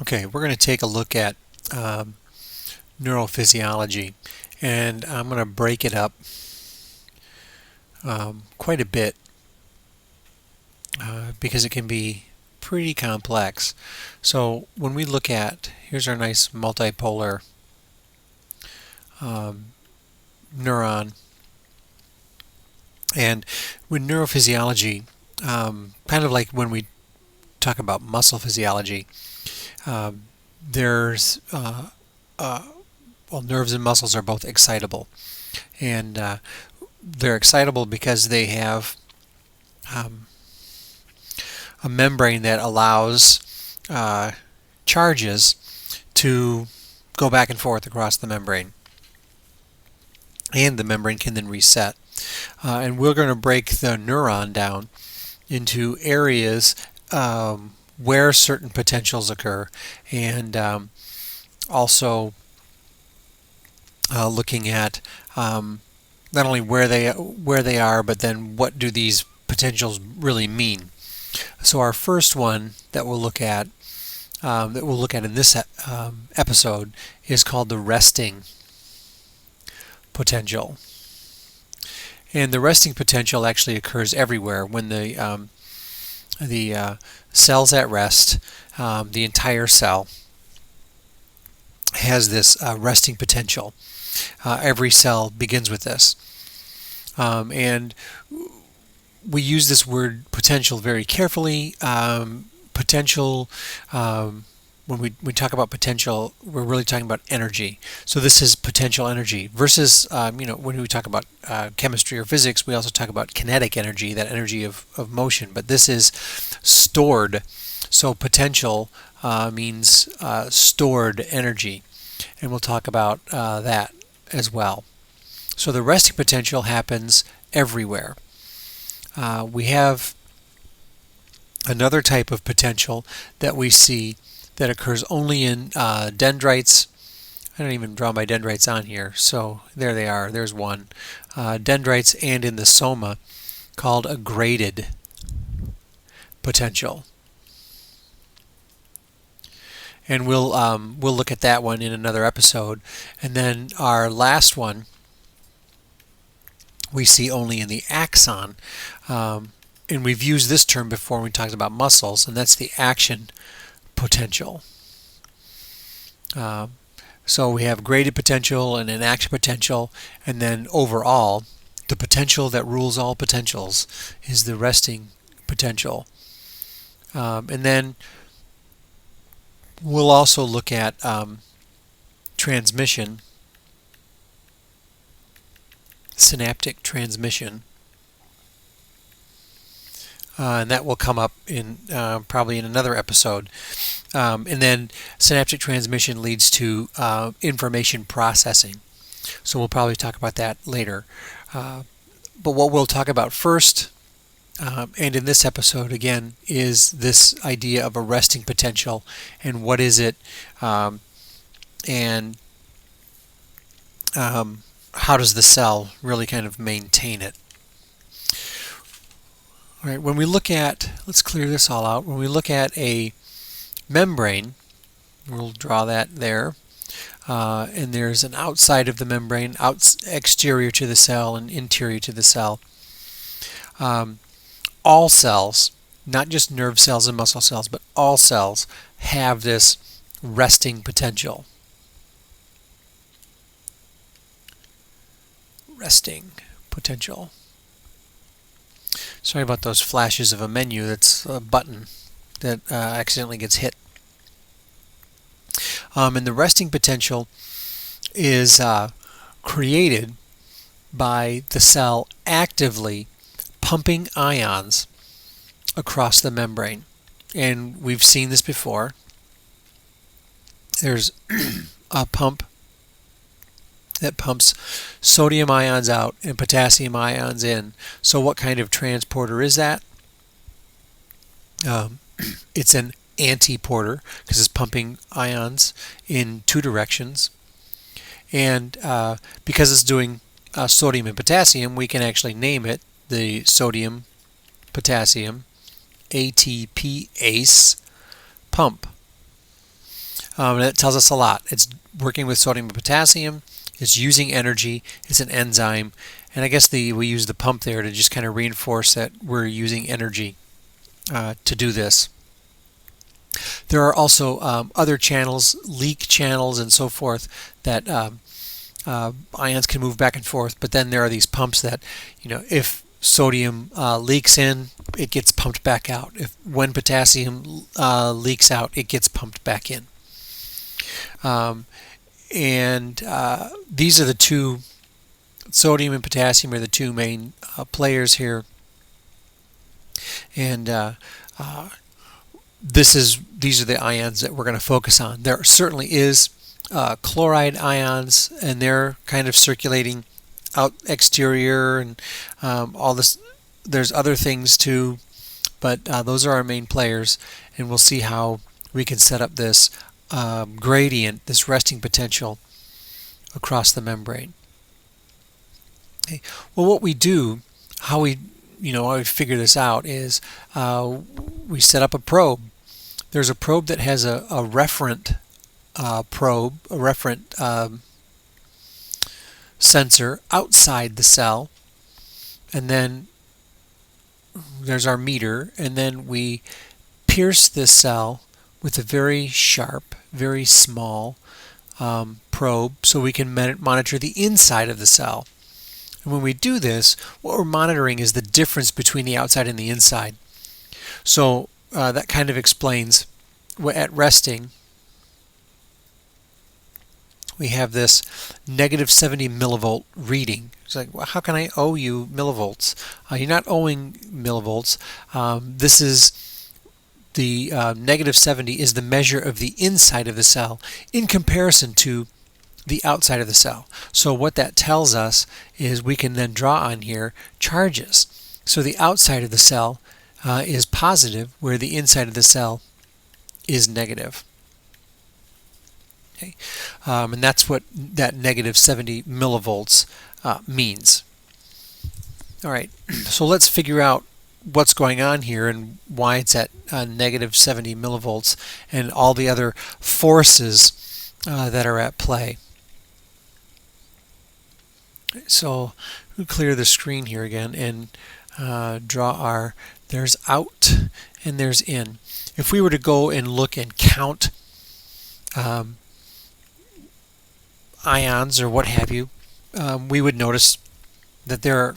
Okay, we're going to take a look at neurophysiology, and I'm going to break it up quite a bit because it can be pretty complex. So when we look at, here's our nice multipolar neuron, and with neurophysiology, kind of like when we talk about muscle physiology, there's well, nerves and muscles are both excitable, and they're excitable because they have um, a membrane that allows charges to go back and forth across the membrane, and the membrane can then reset. And we're going to break the neuron down into areas where certain potentials occur, and also looking at not only where they are, but then what do these potentials really mean. So our first one that we'll look at in this episode is called the resting potential. And the resting potential actually occurs everywhere when the cell's at rest. The entire cell has this resting potential. Every cell begins with this. And we use this word potential very carefully. Potential, when we talk about potential, we're really talking about energy. So this is potential energy versus, when we talk about chemistry or physics, we also talk about kinetic energy, that energy of motion. But this is stored. So potential means stored energy. And we'll talk about that as well. So the resting potential happens everywhere. We have another type of potential that we see that occurs only in dendrites. I don't even draw my dendrites on here, so there they are. There's one. Dendrites and in the soma, called a graded potential. And we'll look at that one in another episode. And then our last one we see only in the axon. And we've used this term before when we talked about muscles, and that's the action potential. So we have graded potential and an action potential, and then overall, the potential that rules all potentials is the resting potential. And then we'll also look at transmission, synaptic transmission, and that will come up in probably in another episode. And then synaptic transmission leads to information processing. So we'll probably talk about that later. But what we'll talk about first, and in this episode again, is this idea of a resting potential and what is it, and how does the cell really kind of maintain it. All right, when we look at, let's clear this all out. When we look at a membrane, we'll draw that there, and there's an outside of the membrane, exterior to the cell and interior to the cell. All cells, not just nerve cells and muscle cells, but all cells have this resting potential. Resting potential. Sorry about those flashes of a menu. That's a button that accidentally gets hit. And the resting potential is created by the cell actively pumping ions across the membrane. And we've seen this before. There's a pump that pumps sodium ions out and potassium ions in. So what kind of transporter is that? It's an antiporter because it's pumping ions in two directions. And because it's doing sodium and potassium, we can actually name it the sodium potassium ATPase pump. And that tells us a lot. It's working with sodium and potassium. It's using energy. It's an enzyme. And I guess we use the pump there to just kind of reinforce that we're using energy to do this. There are also other channels, leak channels and so forth, that ions can move back and forth. But then there are these pumps that, if sodium leaks in, it gets pumped back out. When potassium leaks out, it gets pumped back in. These are the two, sodium and potassium are the two main players here. And these are the ions that we're going to focus on. There certainly is chloride ions, and they're kind of circulating out exterior and all this. There's other things too, but those are our main players, and we'll see how we can set up this gradient, this resting potential across the membrane. Okay. Well, what we do, how we figure this out is we set up a probe. There's a probe that has a referent sensor outside the cell, and then there's our meter, and then we pierce this cell with a very sharp, very small probe so we can monitor the inside of the cell. And when we do this, what we're monitoring is the difference between the outside and the inside. So that kind of explains at resting we have this negative 70 millivolt reading. It's like, well, how can I owe you millivolts? You're not owing millivolts. This is the negative 70 is the measure of the inside of the cell in comparison to the outside of the cell. So what that tells us is we can then draw on here charges. So the outside of the cell is positive, where the inside of the cell is negative. Okay. And that's what that negative 70 millivolts means. All right, so let's figure out what's going on here and why it's at negative 70 millivolts and all the other forces that are at play. So we'll clear the screen here again and draw there's out and there's in. If we were to go and look and count ions or what have you, we would notice that there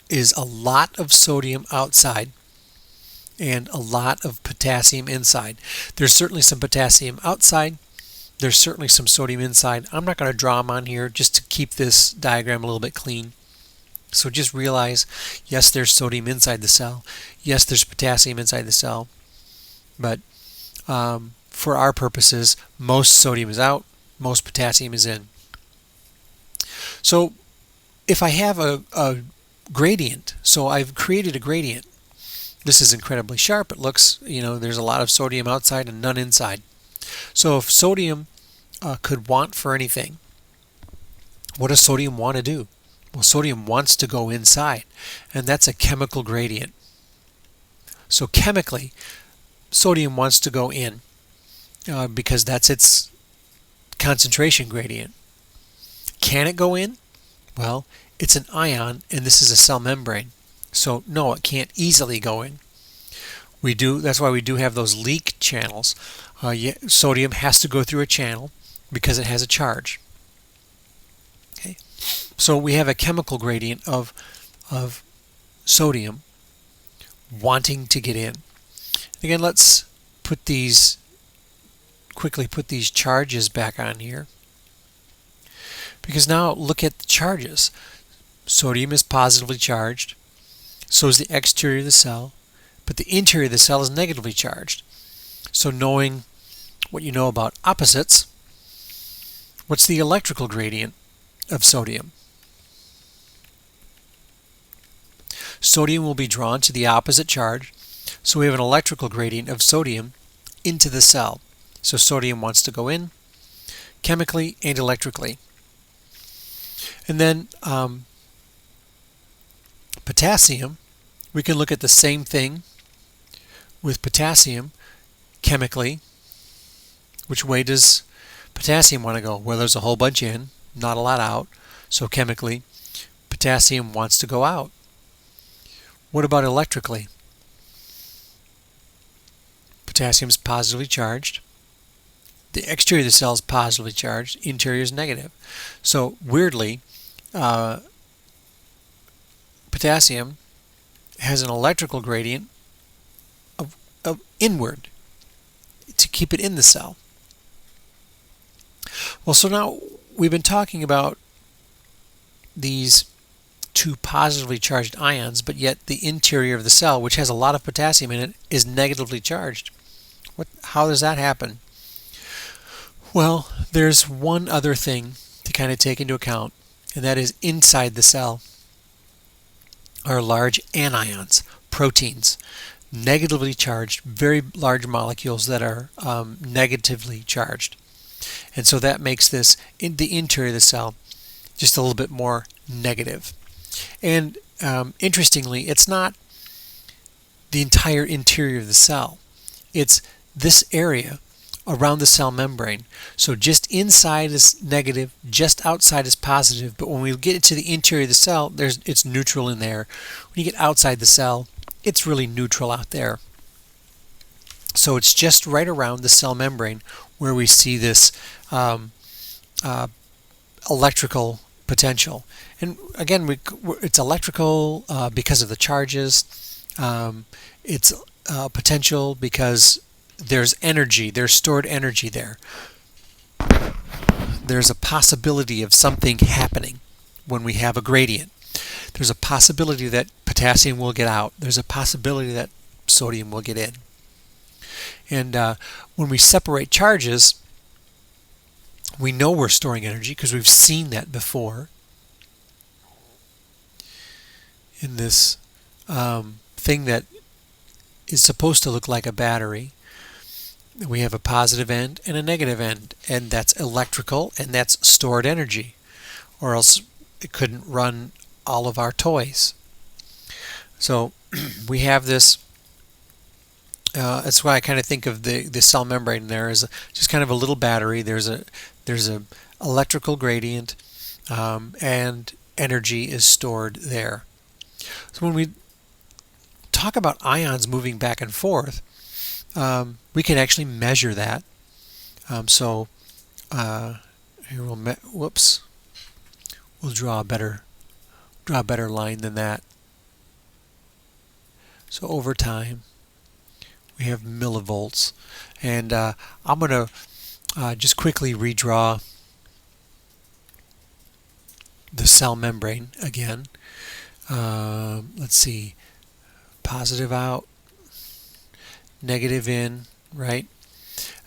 is a lot of sodium outside and a lot of potassium inside. There's certainly some potassium outside. There's certainly some sodium inside. I'm not going to draw them on here just to keep this diagram a little bit clean. So just realize, yes, there's sodium inside the cell. Yes, there's potassium inside the cell. But for our purposes, most sodium is out, most potassium is in. So if I have a gradient, so I've created a gradient. This is incredibly sharp. It looks, there's a lot of sodium outside and none inside. So if sodium could want for anything, what does sodium want to do? Well, sodium wants to go inside, and that's a chemical gradient. So chemically, sodium wants to go in because that's its concentration gradient. Can it go in? Well, it's an ion, and this is a cell membrane. So no, it can't easily go in. That's why we do have those leak channels. Sodium has to go through a channel because it has a charge. Okay, so we have a chemical gradient of sodium wanting to get in. Again, let's quickly put these charges back on here, because now look at the charges. Sodium is positively charged, so is the exterior of the cell, but the interior of the cell is negatively charged. So knowing what you know about opposites, what's the electrical gradient of sodium? Sodium will be drawn to the opposite charge, so we have an electrical gradient of sodium into the cell. So sodium wants to go in chemically and electrically. And then potassium, we can look at the same thing with potassium chemically Which way does potassium want to go? Well, there's a whole bunch in, not a lot out. So chemically, potassium wants to go out. What about electrically? Potassium is positively charged. The exterior of the cell is positively charged. Interior is negative. So weirdly, potassium has an electrical gradient of inward to keep it in the cell. Well, so now we've been talking about these two positively charged ions, but yet the interior of the cell, which has a lot of potassium in it, is negatively charged. How does that happen? Well, there's one other thing to kind of take into account, and that is inside the cell are large anions, proteins, negatively charged, very large molecules that are negatively charged. And so that makes this, in the interior of the cell, just a little bit more negative. And interestingly, it's not the entire interior of the cell. It's this area around the cell membrane. So just inside is negative, just outside is positive, but when we get to the interior of the cell, it's neutral in there. When you get outside the cell, it's really neutral out there. So it's just right around the cell membrane where we see this electrical potential. And again, it's electrical because of the charges. It's potential because there's energy, there's stored energy there. There's a possibility of something happening when we have a gradient. There's a possibility that potassium will get out. There's a possibility that sodium will get in. And when we separate charges, we know we're storing energy because we've seen that before in this thing that is supposed to look like a battery. We have a positive end and a negative end, and that's electrical, and that's stored energy, or else it couldn't run all of our toys. So we have this. That's why I kind of think of the cell membrane there as just kind of a little battery. There's a electrical gradient, and energy is stored there. So when we talk about ions moving back and forth, we can actually measure that. So here we'll draw a better line than that. So over time, we have millivolts, and I'm going to just quickly redraw the cell membrane again. Let's see, positive out, negative in, right?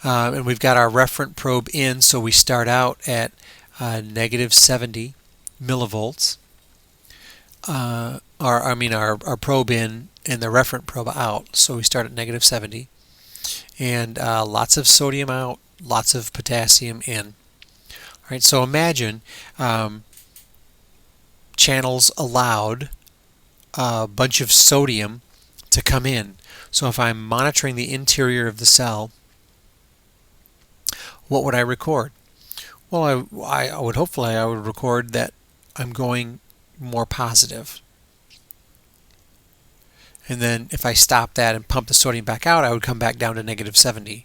And we've got our referent probe in, so we start out at negative 70 millivolts. Our probe in and the referent probe out, so we start at negative 70. And lots of sodium out, lots of potassium in. All right, so imagine channels allowed a bunch of sodium to come in. So if I'm monitoring the interior of the cell, what would I record? Well, I would record that I'm going more positive. And then if I stop that and pump the sodium back out, I would come back down to negative 70.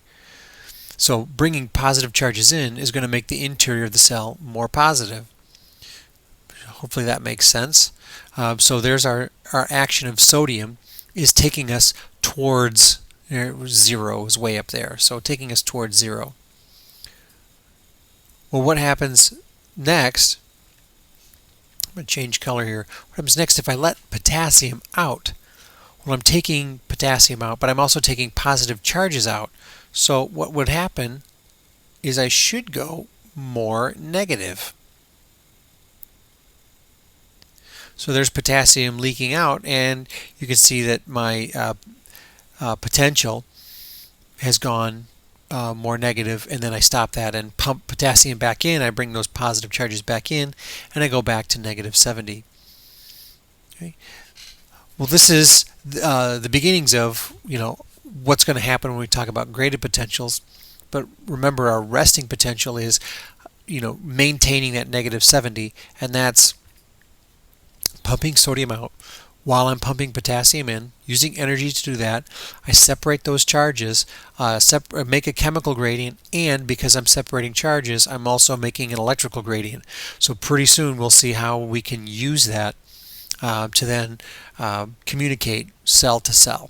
So bringing positive charges in is going to make the interior of the cell more positive. Hopefully that makes sense. So there's our action of sodium is taking us towards zero, is way up there. So taking us towards zero. Well, what happens next? I'm going to change color here. What happens next if I let potassium out? Well, I'm taking potassium out, but I'm also taking positive charges out. So what would happen is I should go more negative. So there's potassium leaking out, and you can see that my potential has gone more negative, and then I stop that and pump potassium back in. I bring those positive charges back in, and I go back to negative 70. Okay. Well, this is the beginnings of what's going to happen when we talk about graded potentials. But remember, our resting potential is, maintaining that negative 70, and that's pumping sodium out while I'm pumping potassium in, using energy to do that. I separate those charges, make a chemical gradient, and because I'm separating charges, I'm also making an electrical gradient. So pretty soon we'll see how we can use that to then communicate cell to cell.